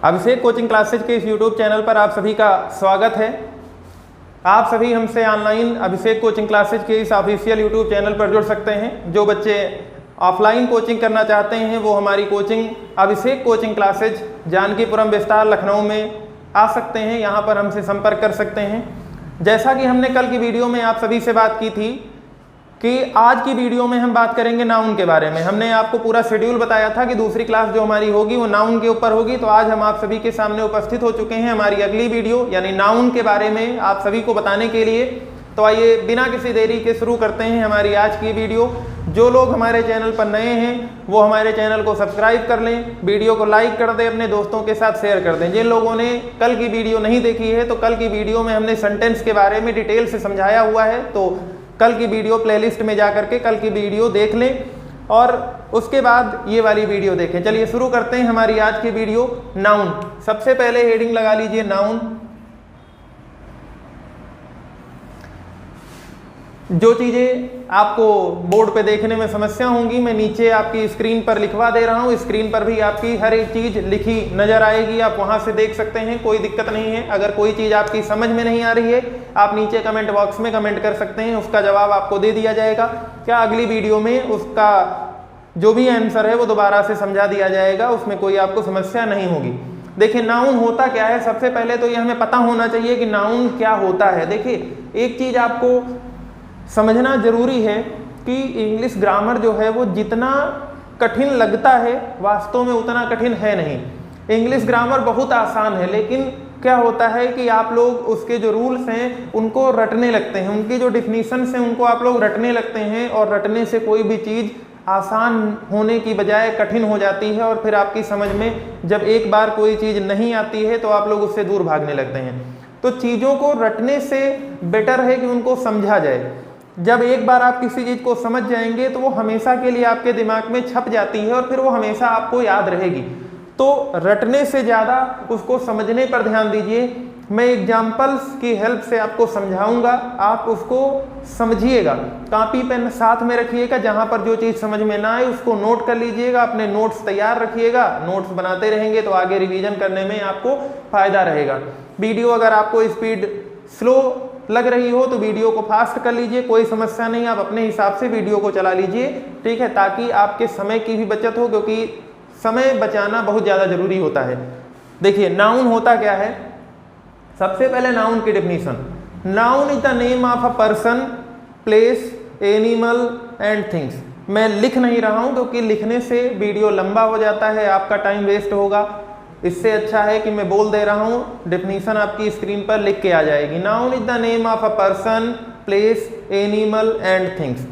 अभिषेक coaching classes के इस YouTube channel पर आप सभी का स्वागत है। आप सभी हमसे ऑनलाइन अभिषेक कोचिंग क्लासेज के इस ऑफिशियल यूट्यूब चैनल पर जुड़ सकते हैं। जो बच्चे ऑफलाइन कोचिंग करना चाहते हैं वो हमारी कोचिंग अभिषेक कोचिंग क्लासेज जानकीपुरम विस्तार लखनऊ में आ सकते हैं, यहाँ पर हमसे संपर्क कर सकते हैं। जैसा कि हमने कल की वीडियो में आप सभी से बात की थी कि आज की वीडियो में हम बात करेंगे नाउन के बारे में। हमने आपको पूरा शेड्यूल बताया था कि दूसरी क्लास जो हमारी होगी वो नाउन के ऊपर होगी, तो आज हम आप सभी के सामने उपस्थित हो चुके हैं हमारी अगली वीडियो यानी नाउन के बारे में आप सभी को बताने के लिए। तो आइए बिना किसी देरी के शुरू करते हैं हमारी आज की वीडियो। जो लोग हमारे चैनल पर नए हैं वो हमारे चैनल को सब्सक्राइब कर लें, वीडियो को लाइक कर दें, अपने दोस्तों के साथ शेयर कर दें। जिन लोगों ने कल की वीडियो नहीं देखी है तो कल की वीडियो में हमने सेंटेंस के बारे में डिटेल से समझाया हुआ है, तो कल की वीडियो प्लेलिस्ट में जाकर के कल की वीडियो देख लें और उसके बाद ये वाली वीडियो देखें। चलिए शुरू करते हैं हमारी आज की वीडियो। नाउन, सबसे पहले हेडिंग लगा लीजिए नाउन। जो चीज़ें आपको बोर्ड पे देखने में समस्या होंगी मैं नीचे आपकी स्क्रीन पर लिखवा दे रहा हूँ। स्क्रीन पर भी आपकी हर एक चीज़ लिखी नज़र आएगी, आप वहाँ से देख सकते हैं, कोई दिक्कत नहीं है। अगर कोई चीज़ आपकी समझ में नहीं आ रही है आप नीचे कमेंट बॉक्स में कमेंट कर सकते हैं, उसका जवाब आपको दे दिया जाएगा। क्या अगली वीडियो में उसका जो भी आंसर है वो दोबारा से समझा दिया जाएगा, उसमें कोई आपको समस्या नहीं होगी। देखिए नाउन होता क्या है, सबसे पहले तो ये हमें पता होना चाहिए कि नाउन क्या होता है। देखिए एक चीज़ आपको समझना जरूरी है कि इंग्लिश ग्रामर जो है वो जितना कठिन लगता है वास्तव में उतना कठिन है नहीं। इंग्लिश ग्रामर बहुत आसान है, लेकिन क्या होता है कि आप लोग उसके जो रूल्स हैं उनको रटने लगते हैं, उनकी जो डिफिनीशंस हैं उनको आप लोग रटने लगते हैं और रटने से कोई भी चीज़ आसान होने की बजाय कठिन हो जाती है और फिर आपकी समझ में जब एक बार कोई चीज़ नहीं आती है तो आप लोग उससे दूर भागने लगते हैं। तो चीज़ों को रटने से बेटर है कि उनको समझा जाए। जब एक बार आप किसी चीज़ को समझ जाएंगे तो वो हमेशा के लिए आपके दिमाग में छप जाती है और फिर वो हमेशा आपको याद रहेगी। तो रटने से ज़्यादा उसको समझने पर ध्यान दीजिए। मैं एग्जाम्पल्स की हेल्प से आपको समझाऊंगा, आप उसको समझिएगा। कॉपी पेन साथ में रखिएगा, जहाँ पर जो चीज़ समझ में ना आए उसको नोट कर लीजिएगा, अपने नोट्स तैयार रखिएगा। नोट्स बनाते रहेंगे तो आगे रिवीजन करने में आपको फ़ायदा रहेगा। वीडियो अगर आपको स्पीड स्लो लग रही हो तो वीडियो को फास्ट कर लीजिए, कोई समस्या नहीं, आप अपने हिसाब से वीडियो को चला लीजिए, ठीक है, ताकि आपके समय की भी बचत हो, क्योंकि समय बचाना बहुत ज़्यादा जरूरी होता है। देखिए नाउन होता क्या है, सबसे पहले नाउन की definition. Noun is the name of a person, place, animal and things. मैं लिख नहीं रहा हूँ क्योंकि लिखने से वीडियो लंबा हो जाता है, आपका टाइम वेस्ट होगा। इससे अच्छा है कि मैं बोल दे रहा हूँ, डेफिनेशन आपकी स्क्रीन पर लिख के आ जाएगी। Noun is the name of a person, place, animal and things.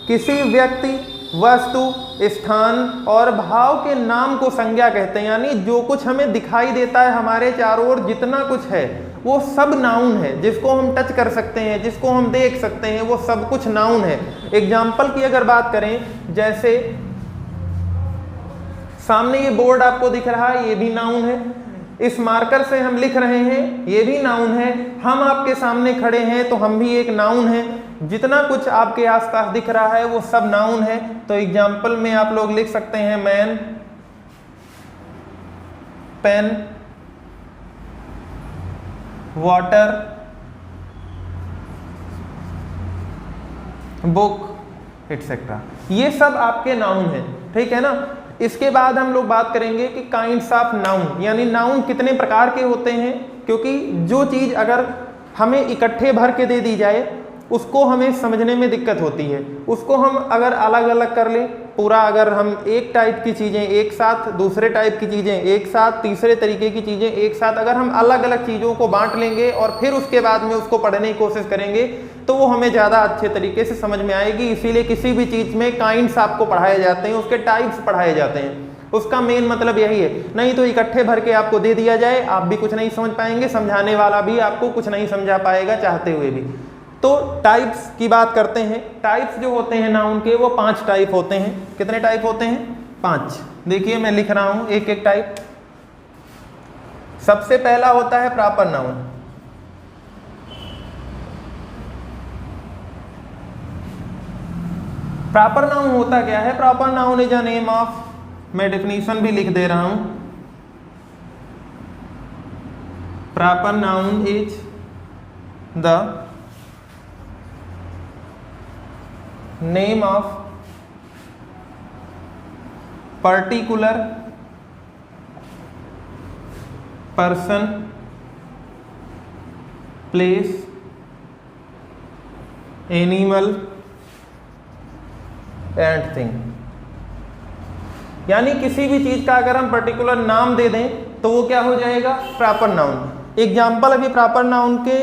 किसी व्यक्ति, वस्तु, स्थान और भाव के नाम को संज्ञा कहते हैं, यानी जो कुछ हमें दिखाई देता है हमारे चारों ओर जितना कुछ है वो सब नाउन है। जिसको हम टच कर सकते हैं, जिसको हम देख सकते हैं, वो सब कुछ नाउन है। एग्जाम्पल की अगर बात करें, जैसे सामने ये बोर्ड आपको दिख रहा है, ये भी नाउन है। इस मार्कर से हम लिख रहे हैं, ये भी नाउन है। हम आपके सामने खड़े हैं तो हम भी एक नाउन है। जितना कुछ आपके आसपास दिख रहा है वो सब नाउन है। तो एग्जाम्पल में आप लोग लिख सकते हैं man, pen, water, book etcetera, ये सब आपके नाउन है, ठीक है ना। इसके बाद हम लोग बात करेंगे कि काइंड्स ऑफ नाउन, यानी नाउन कितने प्रकार के होते हैं, क्योंकि जो चीज़ अगर हमें इकट्ठे भर के दे दी जाए उसको हमें समझने में दिक्कत होती है। उसको हम अगर अलग अलग कर लें पूरा, अगर हम एक टाइप की चीज़ें एक साथ, दूसरे टाइप की चीज़ें एक साथ, तीसरे तरीके की चीज़ें एक साथ, अगर हम अलग अलग चीज़ों को बांट लेंगे और फिर उसके बाद में उसको पढ़ने की कोशिश करेंगे तो वो हमें ज़्यादा अच्छे तरीके से समझ में आएगी। इसीलिए किसी भी चीज़ में काइंड्स आपको पढ़ाए जाते हैं, उसके टाइप्स पढ़ाए जाते हैं। उसका मेन मतलब यही है, नहीं तो इकट्ठे भर के आपको दे दिया जाए आप भी कुछ नहीं समझ पाएंगे, समझाने वाला भी आपको कुछ नहीं समझा पाएगा चाहते हुए भी। तो टाइप्स की बात करते हैं। टाइप्स जो होते हैं नाउन के वो 5 टाइप होते हैं। कितने टाइप होते हैं? 5। देखिए मैं लिख रहा हूं एक एक टाइप। सबसे पहला होता है प्रॉपर नाउन। प्रॉपर नाउन होता क्या है? Proper noun is a name of, मैं डेफिनेशन भी लिख दे रहा हूं, proper noun is the name of particular person, place, animal and thing. यानी किसी भी चीज का अगर हम पर्टिकुलर नाम दे दें तो वो क्या हो जाएगा, प्रॉपर नाउन। एग्जाम्पल अभी प्रॉपर नाउन के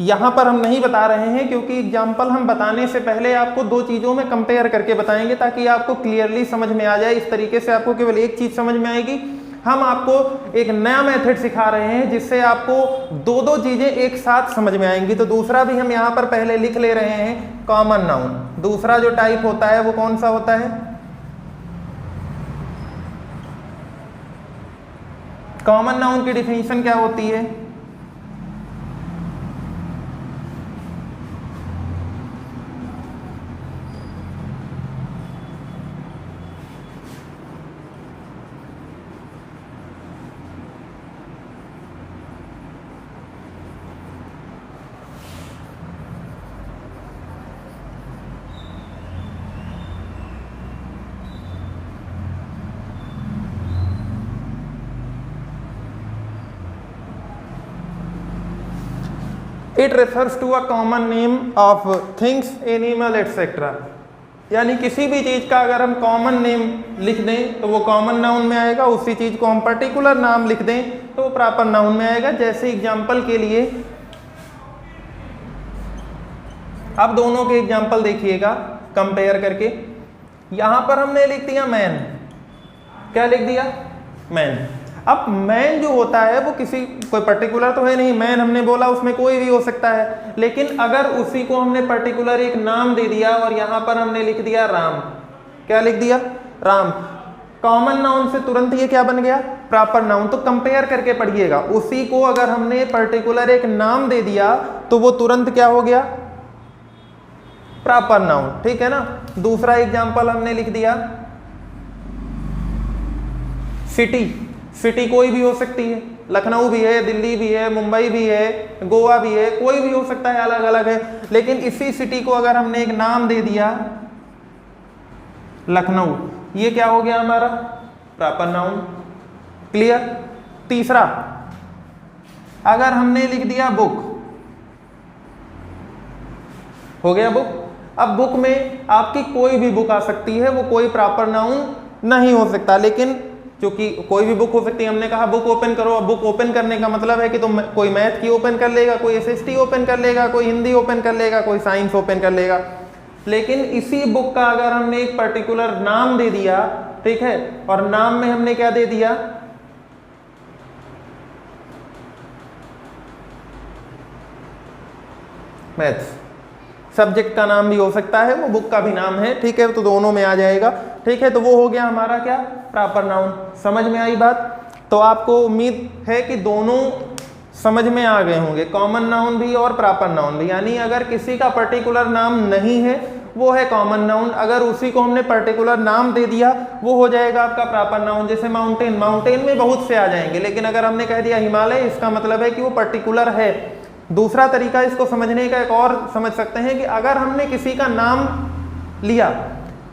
यहाँ पर हम नहीं बता रहे हैं, क्योंकि एग्जाम्पल हम बताने से पहले आपको दो चीज़ों में कंपेयर करके बताएंगे ताकि आपको क्लियरली समझ में आ जाए। इस तरीके से आपको केवल एक चीज़ समझ में आएगी। हम आपको एक नया मेथड सिखा रहे हैं जिससे आपको दो दो चीज़ें एक साथ समझ में आएंगी। तो दूसरा भी हम यहाँ पर पहले लिख ले रहे हैं, कॉमन नाउन। दूसरा जो टाइप होता है वो कौन सा होता है, कॉमन नाउन की डिफिनीशन क्या होती है, it refers to a common name of things, animal etcetera. यानी किसी भी चीज का अगर हम कॉमन नेम लिख दें तो वो कॉमन नाउन में आएगा, उसी चीज को हम पर्टिकुलर नाम लिख दें तो वो प्रॉपर नाउन में आएगा। जैसे एग्जांपल के लिए अब दोनों के एग्जांपल देखिएगा कंपेयर करके। यहां पर हमने लिख दिया मैन, क्या लिख दिया, मैन। अब मैन जो होता है वो किसी कोई पर्टिकुलर तो है नहीं, मैन हमने बोला उसमें कोई भी हो सकता है, लेकिन अगर उसी को हमने पर्टिकुलर एक नाम दे दिया और यहां पर हमने लिख दिया राम, क्या लिख दिया, राम, कॉमन नाउन से तुरंत ये क्या बन गया, प्रॉपर नाउन। तो कंपेयर करके पढ़िएगा, उसी को अगर हमने पर्टिकुलर एक नाम दे दिया तो वो तुरंत क्या हो गया, प्रॉपर नाउन, ठीक है ना। दूसरा एग्जाम्पल हमने लिख दिया सिटी। सिटी कोई भी हो सकती है, लखनऊ भी है, दिल्ली भी है, मुंबई भी है, गोवा भी है, कोई भी हो सकता है, अलग अलग है। लेकिन इसी सिटी को अगर हमने एक नाम दे दिया लखनऊ, ये क्या हो गया हमारा, प्रॉपर नाउन, क्लियर। तीसरा, अगर हमने लिख दिया बुक, हो गया बुक। अब बुक में आपकी कोई भी बुक आ सकती है, वो कोई प्रॉपर नाउन नहीं हो सकता, लेकिन क्योंकि कोई भी बुक हो सकती है, हमने कहा बुक ओपन करो। अब बुक ओपन करने का मतलब है कि तुम कोई मैथ की ओपन कर लेगा, कोई एसएसटी ओपन कर लेगा, कोई हिंदी ओपन कर लेगा, कोई साइंस ओपन कर लेगा। लेकिन इसी बुक का अगर हमने एक पर्टिकुलर नाम दे दिया, ठीक है, और नाम में हमने क्या दे दिया, मैथ्स, सब्जेक्ट का नाम भी हो सकता है, वो बुक का भी नाम है, ठीक है, तो दोनों में आ जाएगा, ठीक है। तो वो हो गया हमारा क्या, प्रॉपर नाउन। समझ में आई बात। तो आपको उम्मीद है कि दोनों समझ में आ गए होंगे, कॉमन नाउन भी और प्रॉपर नाउन भी। यानी अगर किसी का पर्टिकुलर नाम नहीं है वो है कॉमन नाउन, अगर उसी को हमने पर्टिकुलर नाम दे दिया वो हो जाएगा आपका प्रॉपर नाउन। जैसे माउंटेन, माउंटेन में बहुत से आ जाएंगे, लेकिन अगर हमने कह दिया हिमालय, इसका मतलब है कि वो पर्टिकुलर है। दूसरा तरीका इसको समझने का एक और समझ सकते हैं कि अगर हमने किसी का नाम लिया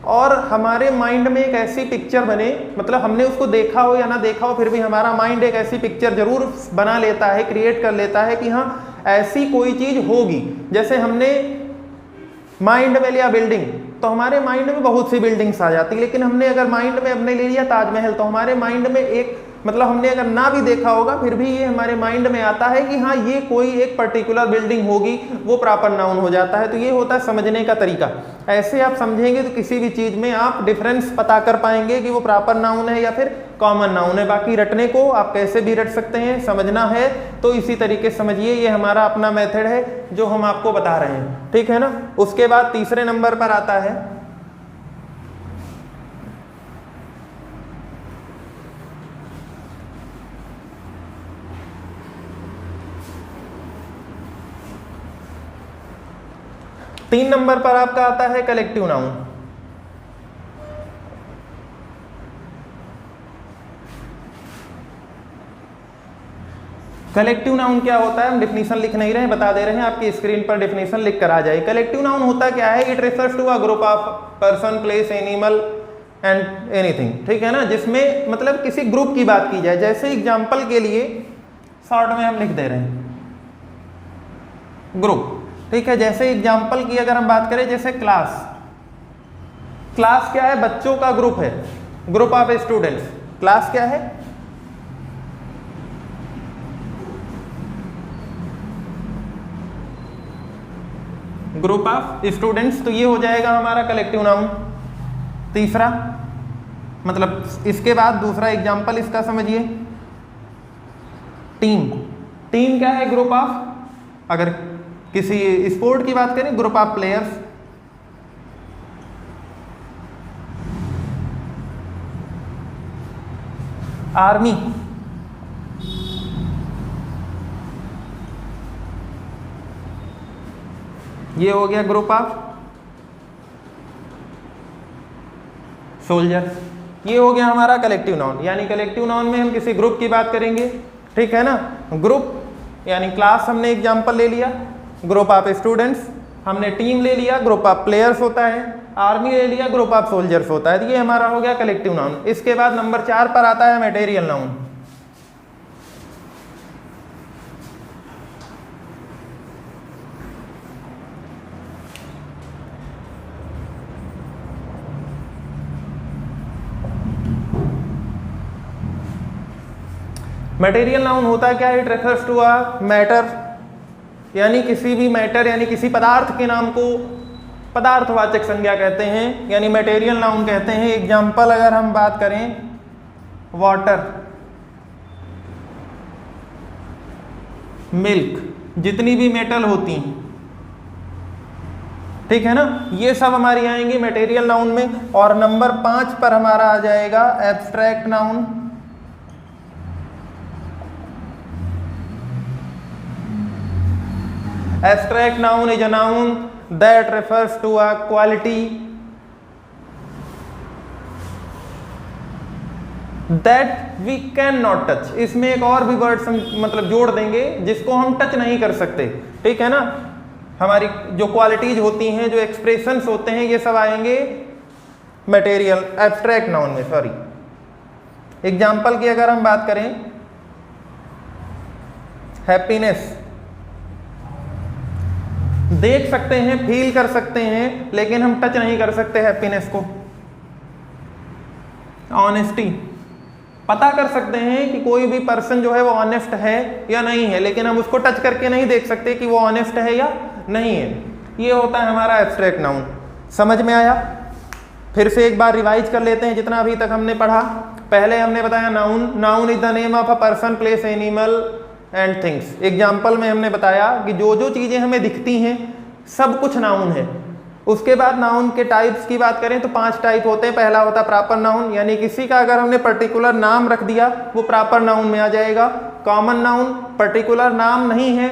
और हमारे माइंड में एक ऐसी पिक्चर बने, मतलब हमने उसको देखा हो या ना देखा हो, फिर भी हमारा माइंड एक ऐसी पिक्चर जरूर बना लेता है, क्रिएट कर लेता है कि हाँ ऐसी कोई चीज होगी। जैसे हमने माइंड में लिया बिल्डिंग, तो हमारे माइंड में बहुत सी बिल्डिंग्स आ जाती, लेकिन हमने अगर माइंड में अपने ले लिया ताजमहल, तो हमारे माइंड में एक, मतलब हमने अगर ना भी देखा होगा फिर भी ये हमारे माइंड में आता है कि हाँ ये कोई एक पर्टिकुलर बिल्डिंग होगी, वो प्रॉपर नाउन हो जाता है। तो ये होता है समझने का तरीका। ऐसे आप समझेंगे तो किसी भी चीज में आप डिफरेंस पता कर पाएंगे कि वो प्रॉपर नाउन है या फिर कॉमन नाउन है। बाकी रटने को आप कैसे भी रट सकते हैं, समझना है तो इसी तरीके से समझिए। ये हमारा अपना मेथड है जो हम आपको बता रहे हैं, ठीक है ना। उसके बाद तीसरे नंबर पर आता है तीन नंबर पर आपका आता है कलेक्टिव नाउन। कलेक्टिव नाउन क्या होता है, हम डिफिनीशन लिख नहीं रहे हैं, बता दे रहे हैं, आपकी स्क्रीन पर डिफिनीशन लिख कर आ जाए। कलेक्टिव नाउन होता क्या है, it refers to a group of person, place, animal and anything, ठीक है ना, जिसमें मतलब किसी ग्रुप की बात की जाए। जैसे एग्जांपल के लिए शॉर्ट में हम लिख दे रहे हैं ग्रुप, ठीक है। जैसे एग्जांपल की अगर हम बात करें, जैसे क्लास, क्लास क्या है, बच्चों का ग्रुप है, ग्रुप ऑफ स्टूडेंट्स। क्लास क्या है, ग्रुप ऑफ स्टूडेंट्स, तो ये हो जाएगा हमारा कलेक्टिव नाउन। तीसरा मतलब इसके बाद दूसरा एग्जांपल इसका समझिए, टीम। टीम क्या है, ग्रुप ऑफ, अगर किसी स्पोर्ट की बात करें, ग्रुप ऑफ प्लेयर्स। आर्मी, ये हो गया ग्रुप ऑफ सोल्जर। ये हो गया हमारा कलेक्टिव नाउन। यानी कलेक्टिव नाउन में हम किसी ग्रुप की बात करेंगे, ठीक है ना। ग्रुप यानी क्लास हमने एग्जांपल ले लिया, ग्रुप ऑफ स्टूडेंट्स, हमने टीम ले लिया, ग्रुप ऑफ प्लेयर्स होता है, आर्मी ले लिया, ग्रुप ऑफ सोल्जर्स होता है। तो ये हमारा हो गया कलेक्टिव नाउन। इसके बाद नंबर 4 पर आता है मटेरियल नाउन। मटेरियल नाउन होता क्या है, it refers to a matter, यानी किसी भी मैटर यानी किसी पदार्थ के नाम को पदार्थवाचक संज्ञा कहते हैं, यानी मटेरियल नाउन कहते हैं। एग्जाम्पल अगर हम बात करें, वाटर, मिल्क, जितनी भी मेटल होती हैं, ठीक है ना, ये सब हमारी आएंगी मटेरियल नाउन में। और नंबर 5 पर हमारा आ जाएगा abstract noun. Abstract noun is a noun that refers to a quality that we cannot touch। इसमें एक और भी वर्ड मतलब जोड़ देंगे जिसको हम टच नहीं कर सकते, ठीक है ना। हमारी जो क्वालिटीज होती हैं, जो एक्सप्रेशंस होते हैं, ये सब आएंगे मटेरियल एब्स्ट्रैक्ट नाउन में। सॉरी, एग्जाम्पल की अगर हम बात करें, हैप्पीनेस, देख सकते हैं, फील कर सकते हैं, लेकिन हम टच नहीं कर सकते हैप्पीनेस को। ऑनेस्टी, पता कर सकते हैं कि कोई भी पर्सन जो है वो ऑनेस्ट है या नहीं है, लेकिन हम उसको टच करके नहीं देख सकते कि वो ऑनेस्ट है या नहीं है। ये होता है हमारा एब्स्ट्रैक्ट नाउन। समझ में आया? फिर से एक बार रिवाइज कर लेते हैं जितना अभी तक हमने पढ़ा। पहले हमने बताया noun, noun is the name of a person, place, animal and things. Example में हमने बताया कि जो जो चीजें हमें दिखती हैं सब कुछ नाउन है। उसके बाद नाउन के टाइप्स की बात करें तो 5 टाइप होते हैं। पहला होता है प्रॉपर नाउन, यानी किसी का अगर हमने पर्टिकुलर नाम रख दिया वो प्रॉपर नाउन में आ जाएगा। कॉमन नाउन, पर्टिकुलर नाम नहीं है,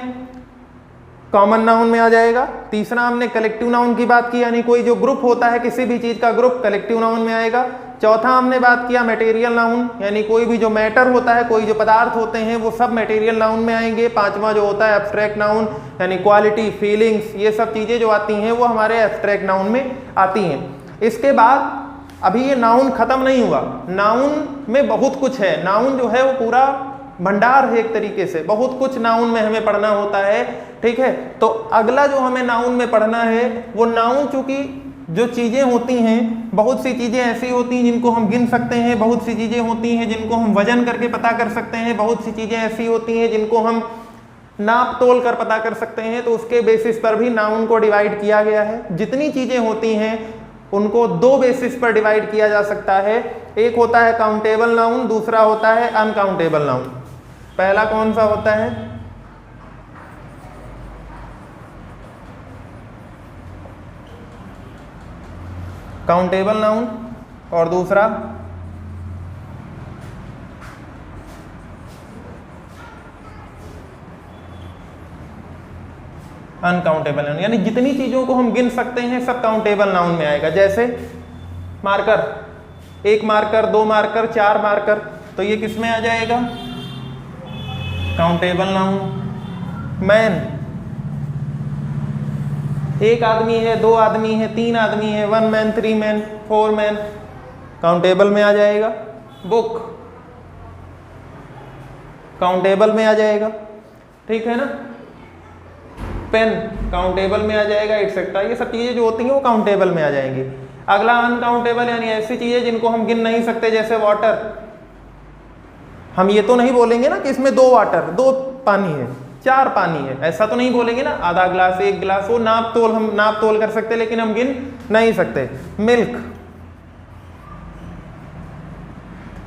कॉमन नाउन में आ जाएगा। तीसरा हमने कलेक्टिव नाउन की बात की, यानी कोई जो ग्रुप होता है किसी भी चीज का ग्रुप, कलेक्टिव नाउन में आएगा। चौथा हमने बात किया मटेरियल नाउन, यानी कोई भी जो मैटर होता है, कोई जो पदार्थ होते हैं वो सब मटेरियल नाउन में आएंगे। पांचवा जो होता है एब्स्ट्रैक्ट नाउन, यानी क्वालिटी, फीलिंग्स, ये सब चीजें जो आती हैं वो हमारे एब्स्ट्रैक्ट नाउन में आती हैं। इसके बाद अभी ये नाउन खत्म नहीं हुआ, नाउन में बहुत कुछ है। नाउन जो है वो पूरा भंडार है एक तरीके से, बहुत कुछ नाउन में हमें पढ़ना होता है, ठीक है। तो अगला जो हमें नाउन में पढ़ना है वो नाउन, चूंकि जो चीजें होती हैं, बहुत सी चीजें ऐसी होती हैं जिनको हम गिन सकते हैं, बहुत सी चीजें होती हैं जिनको हम वजन करके पता कर सकते हैं, बहुत सी चीजें ऐसी होती हैं जिनको हम नाप तोल कर पता कर सकते हैं। तो उसके बेसिस पर भी नाउन को डिवाइड किया गया है। जितनी चीजें होती हैं उनको 2 बेसिस पर डिवाइड किया जा सकता है। एक होता है काउंटेबल नाउन, दूसरा होता है अनकाउंटेबल नाउन। पहला कौन सा होता है? काउंटेबल नाउन, और दूसरा अनकाउंटेबल नाउन। यानी जितनी चीजों को हम गिन सकते हैं सब काउंटेबल नाउन में आएगा। जैसे मार्कर, 1 मार्कर, 2 मार्कर, 4 मार्कर, तो ये किस में आ जाएगा? Countable noun. मैन, एक आदमी है, दो आदमी है, तीन आदमी है, 1 मैन, 3 मैन, 4 मैन, काउंटेबल में आ जाएगा। बुक काउंटेबल में आ जाएगा, ठीक है ना। पेन काउंटेबल में आ जाएगा, एटसेट्रा। ये सब चीजें जो होती हैं वो काउंटेबल में आ जाएंगी। अगला अनकाउंटेबल, यानी ऐसी चीजें जिनको हम गिन नहीं सकते, जैसे वाटर। हम ये तो नहीं बोलेंगे ना कि इसमें 2 वाटर, 2 पानी है, 4 पानी है, ऐसा तो नहीं बोलेंगे ना। आधा गिलास, 1 गिलास, वो नाप तोल, हम नाप तोल कर सकते, लेकिन हम गिन नहीं सकते। मिल्क,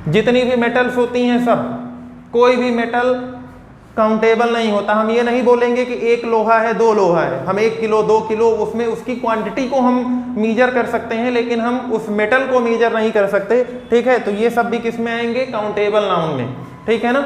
जितनी भी मेटल्स होती हैं सब, कोई भी मेटल काउंटेबल नहीं होता। हम ये नहीं बोलेंगे कि 1 लोहा है, 2 लोहा है, हम 1 किलो 2 किलो उसमें उसकी क्वांटिटी को हम मीजर कर सकते हैं, लेकिन हम उस मेटल को मीजर नहीं कर सकते, ठीक है। तो ये सब भी किस में आएंगे? काउंटेबल नाउन में, ठीक है ना।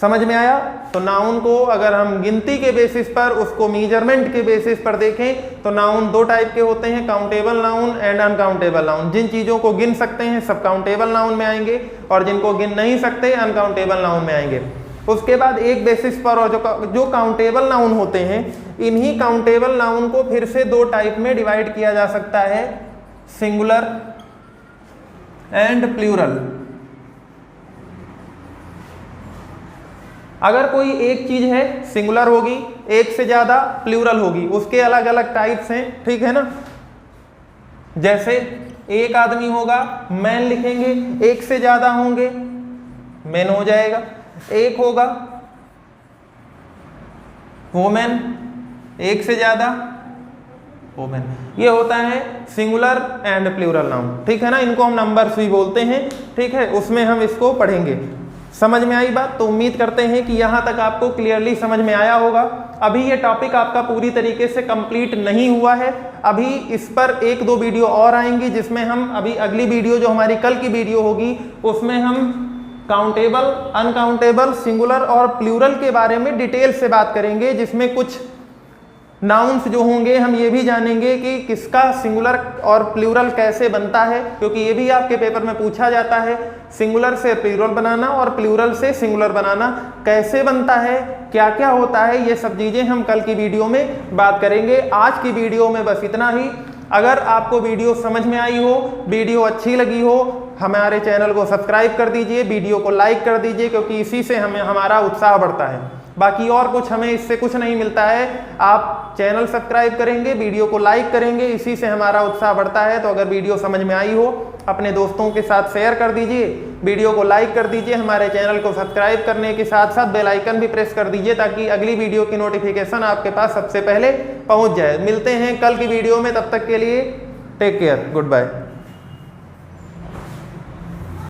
समझ में आया? तो नाउन को अगर हम गिनती के बेसिस पर, उसको मीजरमेंट के बेसिस पर देखें तो नाउन 2 टाइप के होते हैं, countable noun and uncountable noun. जिन चीज़ों को गिन सकते हैं सब काउंटेबल नाउन में आएंगे, और जिनको गिन नहीं सकते अनकाउंटेबल नाउन में आएंगे। उसके बाद एक बेसिस पर, और जो काउंटेबल नाउन होते हैं, इन्हीं काउंटेबल नाउन को फिर से 2 टाइप में डिवाइड किया जा सकता है, सिंगुलर एंड प्लूरल। अगर कोई एक चीज है सिंगुलर होगी, एक से ज्यादा प्लूरल होगी, उसके अलग अलग टाइप्स हैं, ठीक है ना। जैसे एक आदमी होगा, मैन लिखेंगे, एक से ज्यादा होंगे, मैन हो जाएगा। एक होगा वोमेन, एक से ज्यादा वोमेन। ये होता है सिंगुलर एंड प्लूरल नाउन, ठीक है ना। इनको हम नंबर्स भी बोलते हैं, ठीक है। उसमें हम इसको पढ़ेंगे। समझ में आई बात? तो उम्मीद करते हैं कि यहाँ तक आपको क्लियरली समझ में आया होगा। अभी ये टॉपिक आपका पूरी तरीके से कंप्लीट नहीं हुआ है, अभी इस पर 1-2 वीडियो और आएंगी, जिसमें हम अभी अगली वीडियो जो हमारी कल की वीडियो होगी उसमें हम काउंटेबल, अनकाउंटेबल, सिंगुलर और प्लूरल के बारे में डिटेल से बात करेंगे, जिसमें कुछ नाउन्स जो होंगे हम ये भी जानेंगे कि किसका सिंगुलर और प्लूरल कैसे बनता है, क्योंकि ये भी आपके पेपर में पूछा जाता है। सिंगुलर से प्लूरल बनाना और प्लूरल से सिंगुलर बनाना कैसे बनता है, क्या क्या होता है, ये सब चीज़ें हम कल की वीडियो में बात करेंगे। आज की वीडियो में बस इतना ही। अगर आपको वीडियो समझ में आई हो, वीडियो अच्छी लगी हो, हमारे चैनल को सब्सक्राइब कर दीजिए, वीडियो को लाइक कर दीजिए, क्योंकि इसी से हमें हमारा उत्साह बढ़ता है। बाकी और कुछ हमें इससे कुछ नहीं मिलता है। आप चैनल सब्सक्राइब करेंगे, वीडियो को लाइक करेंगे, इसी से हमारा उत्साह बढ़ता है। तो अगर वीडियो समझ में आई हो, अपने दोस्तों के साथ शेयर कर दीजिए, वीडियो को लाइक कर दीजिए, हमारे चैनल को सब्सक्राइब करने के साथ साथ बेल आइकन भी प्रेस कर दीजिए, ताकि अगली वीडियो की नोटिफिकेशन आपके पास सबसे पहले पहुंच जाए। मिलते हैं कल की वीडियो में, तब तक के लिए टेक केयर, गुड बाय।